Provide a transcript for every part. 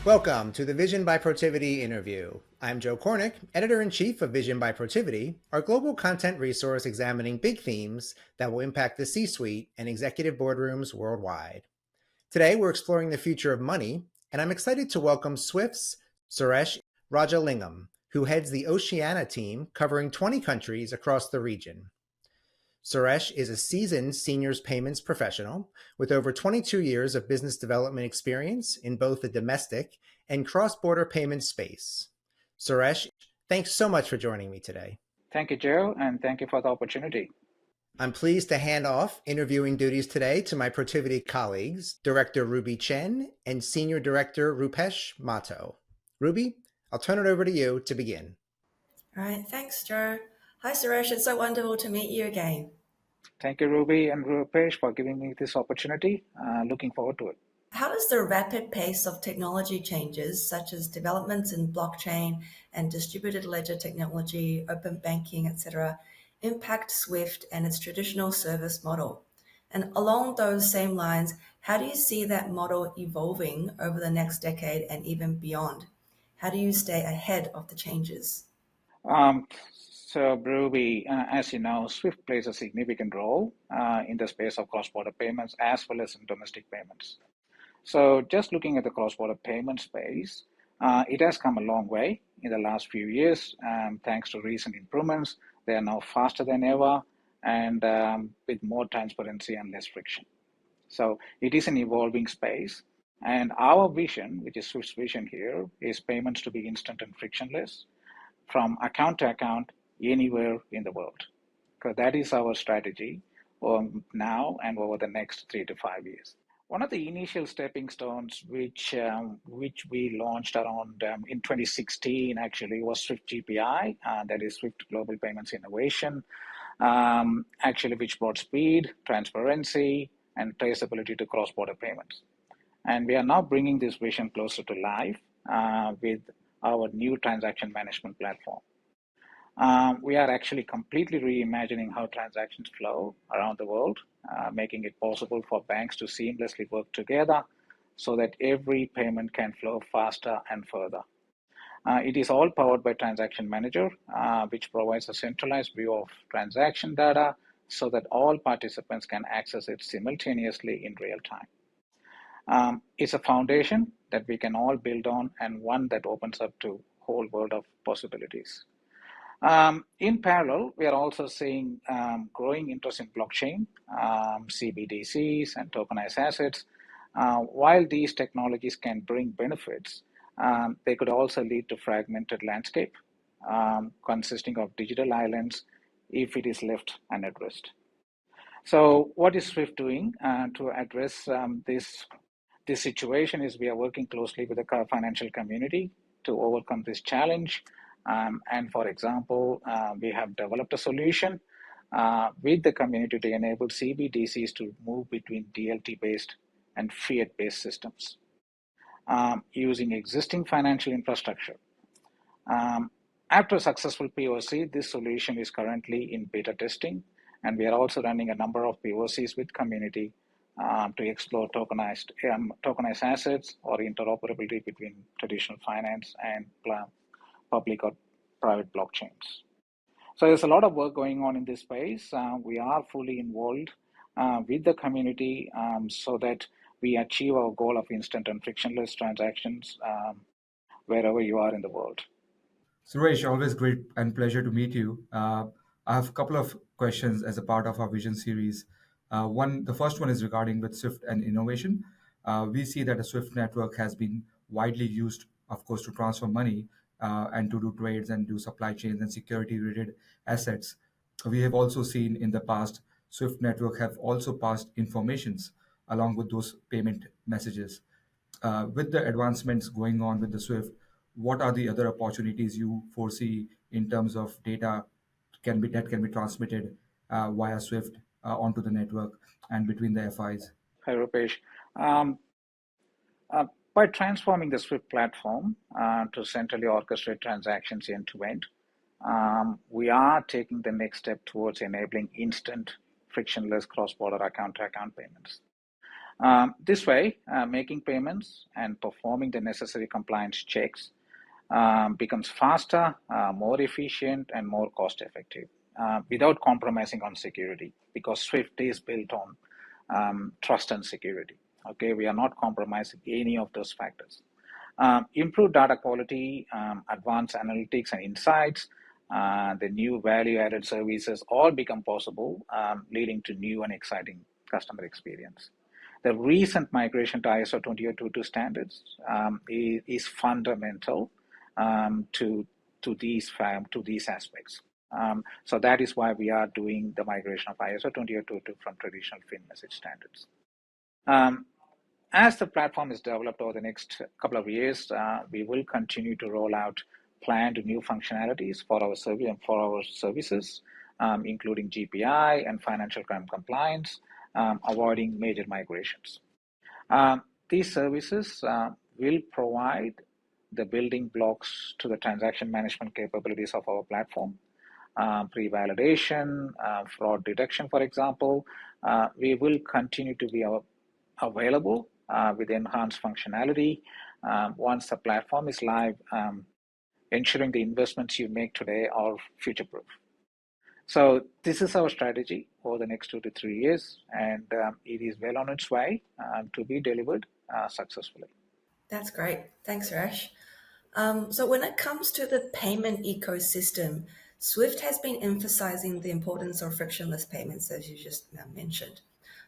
Welcome to the Vision by Protiviti interview. I'm Joe Cornick, Editor-in-Chief of Vision by Protiviti, our global content resource examining big themes that will impact the C-suite and executive boardrooms worldwide. Today, we're exploring the future of money, and I'm excited to welcome Swift's Suresh Rajalingam, who heads the Oceania team covering 20 countries across the region. Suresh is a seasoned seniors payments professional with over 22 years of business development experience in both the domestic and cross-border payment space. Suresh, thanks so much for joining me today. Thank you, Joe, and thank you for the opportunity. I'm pleased to hand off interviewing duties today to my Protiviti colleagues, Director Ruby Chen and Senior Director Rupesh Mahto. Ruby, I'll turn it over to you to begin. All right, thanks, Joe. Hi, Suresh. It's so wonderful to meet you again. Thank you, Ruby and Rupesh, for giving me this opportunity. Looking forward to it. How does the rapid pace of technology changes, such as developments in blockchain and distributed ledger technology, open banking, etc., impact SWIFT and its traditional service model? And along those same lines, how do you see that model evolving over the next decade and even beyond? How do you stay ahead of the changes? So, Ruby, as you know, SWIFT plays a significant role in the space of cross-border payments as well as in domestic payments. So, just looking at the cross-border payment space, it has come a long way in the last few years, thanks to recent improvements. They are now faster than ever and with more transparency and less friction. So it is an evolving space. And our vision, which is Swift's vision here, is payments to be instant and frictionless from account to account anywhere in the world. Because that is our strategy now and over the next 3 to 5 years. One of the initial stepping stones, which we launched around in 2016, actually, was Swift GPI, that is Swift Global Payments Innovation, actually, which brought speed, transparency, and traceability to cross-border payments. And we are now bringing this vision closer to life with our new transaction management platform. We are actually completely reimagining how transactions flow around the world, making it possible for banks to seamlessly work together so that every payment can flow faster and further. It is all powered by Transaction Manager, which provides a centralized view of transaction data so that all participants can access it simultaneously in real time. It's a foundation that we can all build on and one that opens up to a whole world of possibilities. In parallel, we are also seeing growing interest in blockchain, CBDCs, and tokenized assets. While these technologies can bring benefits, they could also lead to fragmented landscape consisting of digital islands if it is left unaddressed. So what is Swift doing to address this situation is we are working closely with the financial community to overcome this challenge. And for example, we have developed a solution with the community to enable CBDCs to move between DLT-based and fiat-based systems using existing financial infrastructure. After a successful POC, this solution is currently in beta testing, and we are also running a number of POCs with community to explore tokenized assets or interoperability between traditional finance and public or private blockchains. So there's a lot of work going on in this space. We are fully involved with the community so that we achieve our goal of instant and frictionless transactions wherever you are in the world. Suresh, always great and pleasure to meet you. I have a couple of questions as a part of our vision series. The first one is regarding with Swift and innovation. We see that a Swift network has been widely used, of course, to transfer money and to do trades and do supply chains and security-related assets. We have also seen in the past, Swift network have also passed informations along with those payment messages. With the advancements going on with the Swift, what are the other opportunities you foresee in terms of data that can be transmitted via Swift onto the network and between the FIs? Hi, Rupesh. By transforming the Swift platform to centrally orchestrate transactions end to end, we are taking the next step towards enabling instant, frictionless cross-border account-to-account payments. This way, making payments and performing the necessary compliance checks becomes faster, more efficient, and more cost effective without compromising on security, because Swift is built on trust and security. Okay, we are not compromising any of those factors. Improved data quality, advanced analytics and insights, the new value-added services all become possible, leading to new and exciting customer experience. The recent migration to ISO 20022 standards is fundamental to these aspects. So that is why we are doing the migration of ISO 20022 from traditional fin message standards. As the platform is developed over the next couple of years, we will continue to roll out planned new functionalities for our services, including GPI and financial crime compliance, avoiding major migrations. These services will provide the building blocks to the transaction management capabilities of our platform. Pre-validation, fraud detection, for example, we will continue to be available with enhanced functionality once the platform is live, ensuring the investments you make today are future-proof. So this is our strategy for the next 2 to 3 years, and it is well on its way to be delivered successfully. That's great. Thanks, Suresh. So when it comes to the payment ecosystem, Swift has been emphasizing the importance of frictionless payments, as you just mentioned.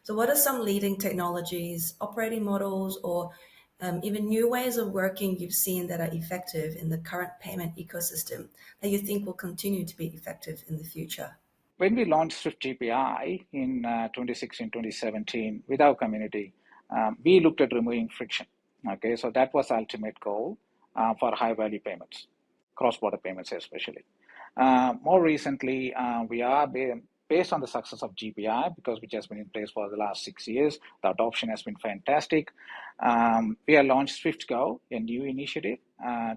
So what are some leading technologies, operating models, or even new ways of working you've seen that are effective in the current payment ecosystem that you think will continue to be effective in the future? When we launched Swift GPI in 2016, 2017 with our community, we looked at removing friction. Okay, so that was the ultimate goal for high-value payments, cross-border payments especially. More recently, we are based on the success of GPI, which has been in place for the last 6 years. The adoption has been fantastic. We have launched Swift Go, a new initiative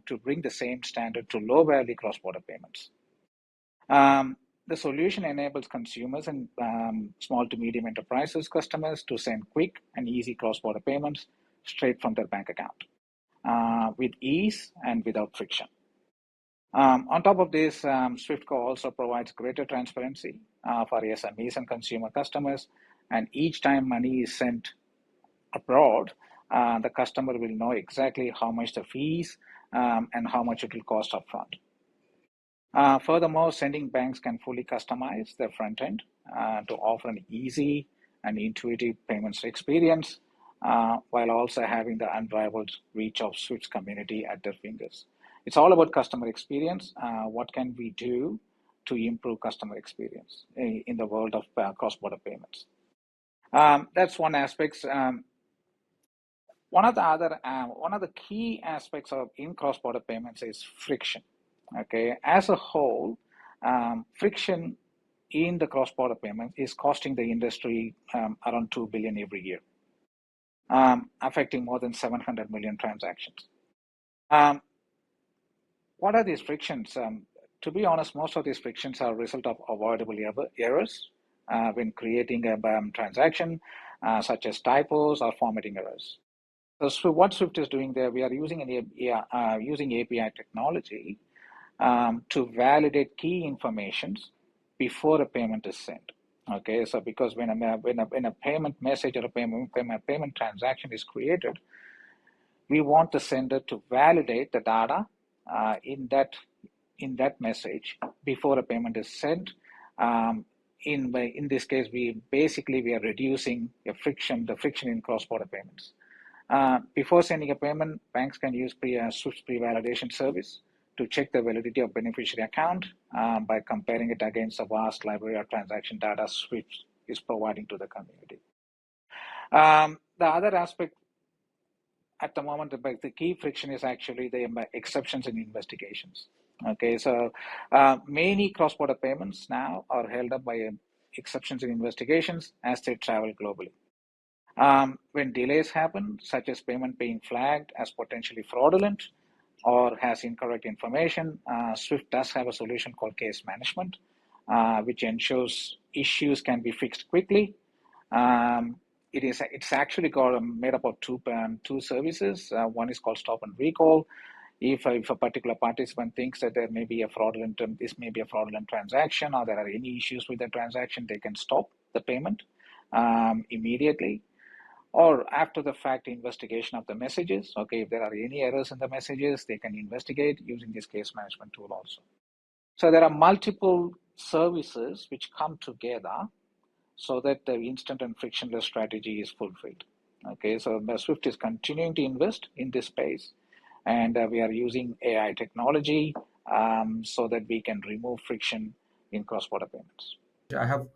to bring the same standard to low-value cross-border payments. The solution enables consumers and small to medium enterprises customers to send quick and easy cross-border payments straight from their bank account with ease and without friction. On top of this, SwiftCo also provides greater transparency for SMEs and consumer customers, and each time money is sent abroad, the customer will know exactly how much the fees and how much it will cost upfront. Furthermore, sending banks can fully customize their front end to offer an easy and intuitive payments experience while also having the unrivaled reach of Swift's community at their fingers. It's all about customer experience. What can we do to improve customer experience in the world of cross-border payments? That's one aspect. One of the key aspects of in cross-border payments is friction. Okay, as a whole, friction in the cross-border payment is costing the industry around $2 billion every year, affecting more than 700 million transactions. What are these frictions? To be honest, most of these frictions are a result of avoidable errors when creating a transaction, such as typos or formatting errors. So what Swift is doing there, we are using using API technology to validate key informations before a payment is sent. Okay, so because when a payment message or a payment transaction is created, we want the sender to validate the data in that message before a payment is sent. In this case, we are reducing the friction in cross-border payments. Before sending a payment, banks can use Swift's pre-validation service to check the validity of beneficiary account by comparing it against the vast library of transaction data Swift is providing to the community. The other aspect at the moment, the key friction is actually the exceptions in investigations. Okay, so many cross-border payments now are held up by exceptions in investigations as they travel globally. When delays happen, such as payment being flagged as potentially fraudulent or has incorrect information, Swift does have a solution called case management, which ensures issues can be fixed quickly. it's actually made up of two services. One is called stop and recall. If a particular participant thinks that this may be a fraudulent transaction, or there are any issues with the transaction, they can stop the payment immediately. Or after the fact investigation of the messages. Okay, if there are any errors in the messages, they can investigate using this case management tool also. So there are multiple services which come together so that the instant and frictionless strategy is fulfilled. Okay, so Swift is continuing to invest in this space, and we are using AI technology so that we can remove friction in cross-border payments. I have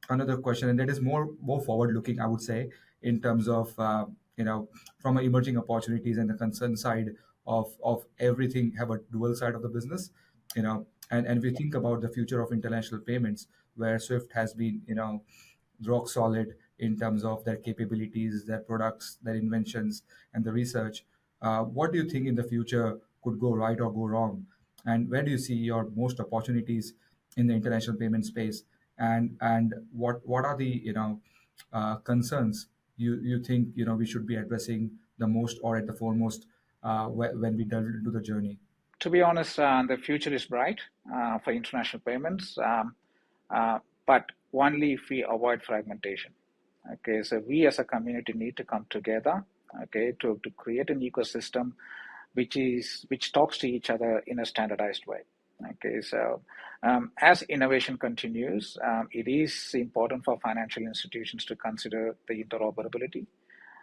another question, and that is more forward looking, I would say, in terms of from emerging opportunities and the concern side of everything have a dual side of the business, and we think about the future of international payments, where Swift has been rock solid in terms of their capabilities, their products, their inventions, and the research. What do you think in the future could go right or go wrong? And where do you see your most opportunities in the international payment space? And what are the concerns you think we should be addressing the most or at the foremost when we delve into the journey? To be honest, the future is bright for international payments, but only if we avoid fragmentation. Okay, so we as a community need to come together, okay, to create an ecosystem which talks to each other in a standardized way. Okay, so as innovation continues, it is important for financial institutions to consider the interoperability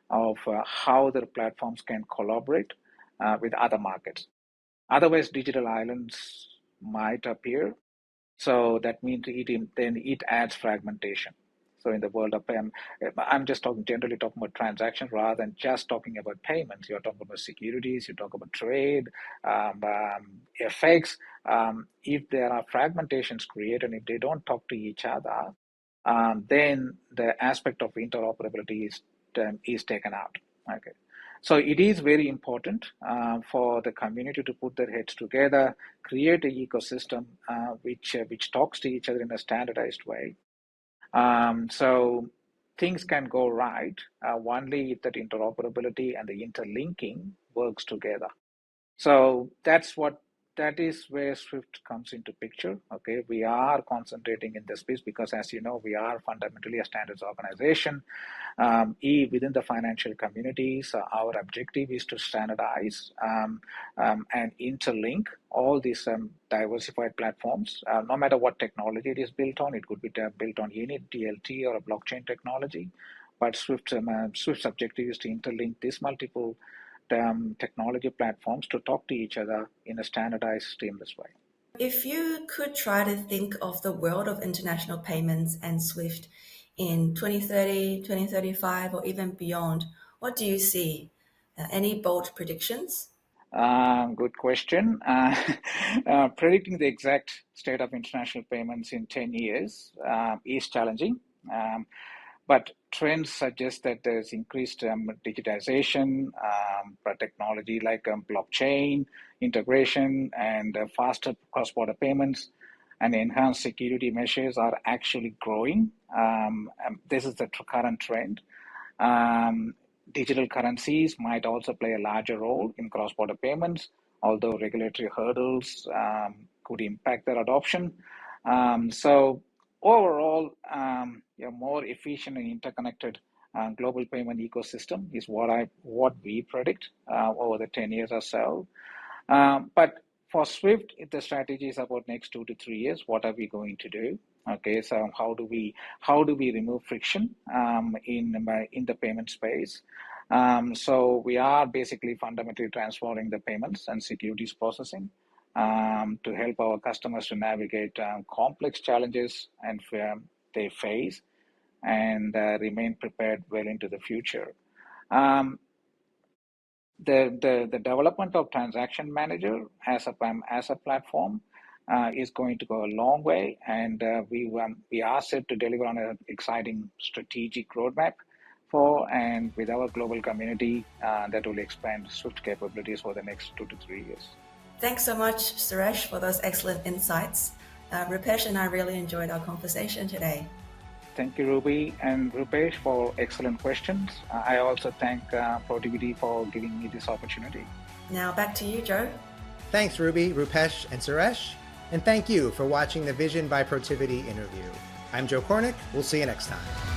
of how their platforms can collaborate with other markets. Otherwise, digital islands might appear. So that means it adds fragmentation. So in the world of payment, I'm just generally talking about transactions rather than just talking about payments. You're talking about securities, you talk about trade, FX. If there are fragmentations created and if they don't talk to each other, then the aspect of interoperability is taken out. Okay. So it is very important for the community to put their heads together, create an ecosystem which talks to each other in a standardized way. So things can go right only if that interoperability and the interlinking works together. So that is where Swift comes into picture. Okay, we are concentrating in this space because, as you know, we are fundamentally a standards organization. Within the financial communities, our objective is to standardize and interlink all these diversified platforms. No matter what technology it is built on, it could be built on any DLT or a blockchain technology. But Swift's objective is to interlink these multiple technology platforms to talk to each other in a standardized, seamless way. If you could try to think of the world of international payments and Swift in 2030, 2035, or even beyond, what do you see? Any bold predictions? Good question. Predicting the exact state of international payments in 10 years is challenging. But trends suggest that there's increased digitization, technology like blockchain integration and faster cross-border payments and enhanced security measures are actually growing. This is the current trend. Digital currencies might also play a larger role in cross-border payments, although regulatory hurdles could impact their adoption. So overall, a more efficient and interconnected global payment ecosystem is what we predict over the 10 years or so. But for Swift, the strategy is about next 2 to 3 years. What are we going to do? Okay, so how do we remove friction in the payment space? So we are basically fundamentally transforming the payments and securities processing to help our customers to navigate complex challenges and they face and remain prepared well into the future. The development of Transaction Manager as a platform is going to go a long way, and we are set to deliver on an exciting strategic roadmap and with our global community that will expand Swift capabilities for the next 2 to 3 years. Thanks so much, Suresh, for those excellent insights. Rupesh and I really enjoyed our conversation today. Thank you, Ruby and Rupesh, for excellent questions. I also thank Protiviti for giving me this opportunity. Now back to you, Joe. Thanks, Ruby, Rupesh, and Suresh. And thank you for watching the Vision by Protiviti interview. I'm Joe Cornick. We'll see you next time.